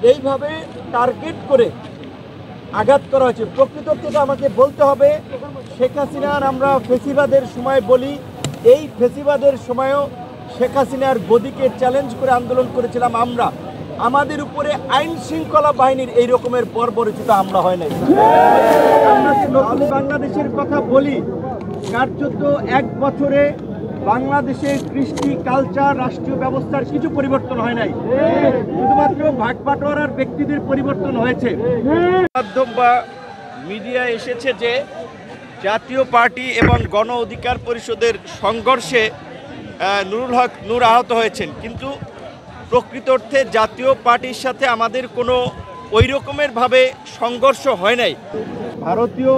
এইভাবে টার্গেট করে আঘাত করা হয়েছে। প্রকৃত অর্থে আমাকে বলতে হবে, শেখ হাসিনার আমরা ফেসিবাদের সময় বলি, এই ফেসিবাদের সময়ও শেখ হাসিনার গদিকে চ্যালেঞ্জ করে আন্দোলন করেছিলাম আমরা। আমাদের উপরে আইন শৃঙ্খলা বাহিনীর এই রকমের বর্বরচিত হামলা হয় নাই। আমরা যে নতুন বাংলাদেশের কথা বলি, কার্যত 1 বছরে বাংলাদেশের কৃষ্টি, কালচার, রাষ্ট্রীয় ব্যবস্থার কিছু পরিবর্তন হয় নাই, শুধুমাত্র ভাগ বাটোয়ারার ব্যক্তিদের পরিবর্তন হয়েছে। মাধ্যম বা মিডিয়া এসেছে যে জাতীয় পার্টি এবং গণ অধিকার পরিষদের সংঘর্ষে নুরুল হক নূর আহত হয়েছেন, কিন্তু প্রকৃত অর্থে জাতীয় পার্টির সাথে আমাদের কোনো ওই রকমের ভাবে সংঘর্ষ হয় নাই। ভারতীয়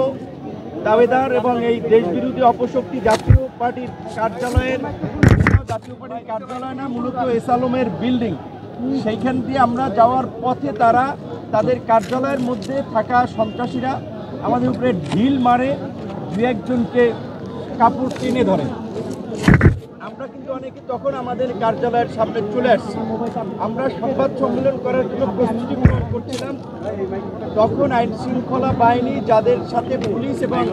দাবেদার এবং এই দেশবিরোধী অপশক্তি জাতীয় পার্টির কার্যালয়ের না, মূলত এসালমের বিল্ডিং, সেইখান দিয়ে আমরা যাওয়ার পথে তারা তাদের কার্যালয়ের মধ্যে থাকা সন্ত্রাসীরা আমাদের উপরে ঢিল মারে, 2-1 জনকে কাপড় টেনে ধরে। আমরা কিন্তু অনেকে তখন আমাদের কার্যালয়ের সামনে চলে আসছি, আমরা সংবাদ সম্মেলন করার জন্য প্রস্তুতি গ্রহণ করছিলাম। তখন আইন শৃঙ্খলা বাহিনী, যাদের সাথে পুলিশ এবং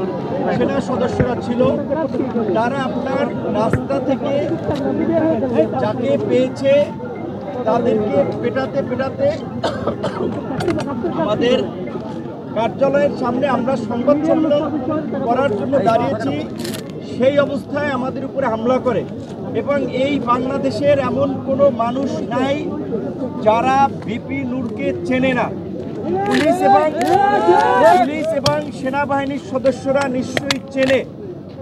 সেনা সদস্যরা ছিল, তারা আপনার রাস্তা থেকে যাকে পেয়েছে তাদেরকে পেটাতে পেটাতে আমাদের কার্যালয়ের সামনে আমরা সংবাদ সম্মেলন করার জন্য দাঁড়িয়েছি, সেই অবস্থায় আমাদের উপরে হামলা করে। এবং এই বাংলাদেশের এমন কোনো মানুষ নাই যারা ভিপি নূরকে চেনে না। পুলিশ এবং সেনাবাহিনীর সদস্যরা নিশ্চয়ই চেনে।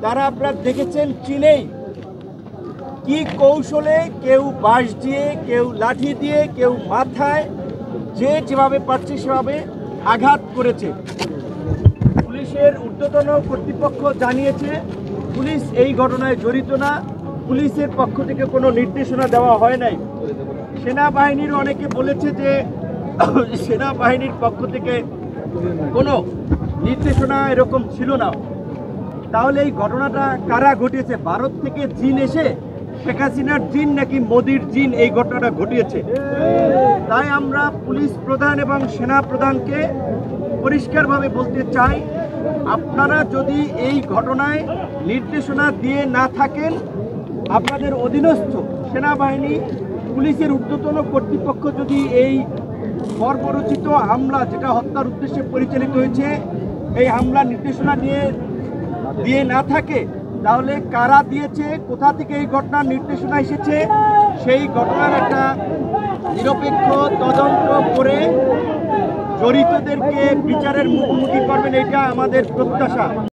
তারা আপনারা দেখেছেন, চিনেই কি কৌশলে, কেউ বাঁশ দিয়ে, কেউ লাঠি দিয়ে, কেউ মাথায়, যে যেভাবে পারছে সেভাবে আঘাত করেছে। পুলিশের ঊর্ধ্বতন কর্তৃপক্ষ জানিয়েছে পুলিশ এই ঘটনায় জড়িত না, পুলিশের পক্ষ থেকে কোনো নির্দেশনা দেওয়া হয় নাই। সেনাবাহিনীর অনেকে বলেছে যে সেনাবাহিনীর পক্ষ থেকে কোনো নির্দেশনা এরকম ছিল না। তাহলে এই ঘটনাটা কারা ঘটিয়েছে? ভারত থেকে জিন এসে শেখ হাসিনার জিন নাকি মোদির জিন এই ঘটনাটা ঘটিয়েছে? তাই আমরা পুলিশ প্রধান এবং সেনা প্রধানকে পরিষ্কারভাবে বলতে চাই, আপনারা যদি এই ঘটনায় নির্দেশনা দিয়ে না থাকেন, আপনাদের অধীনস্থ সেনাবাহিনী, পুলিশের ঊর্ধ্বতন কর্তৃপক্ষ যদি এই বর্বরচিত হামলা, যেটা হত্যার উদ্দেশ্যে পরিচালিত হয়েছে, এই হামলা নির্দেশনা দিয়ে না থাকে, তাহলে কারা দিয়েছে, কোথা থেকে এই ঘটনার নির্দেশনা এসেছে, সেই ঘটনার একটা নিরপেক্ষ তদন্ত করে জড়িতদেরকে বিচারের মুখোমুখি করবেন, এটা আমাদের প্রত্যাশা।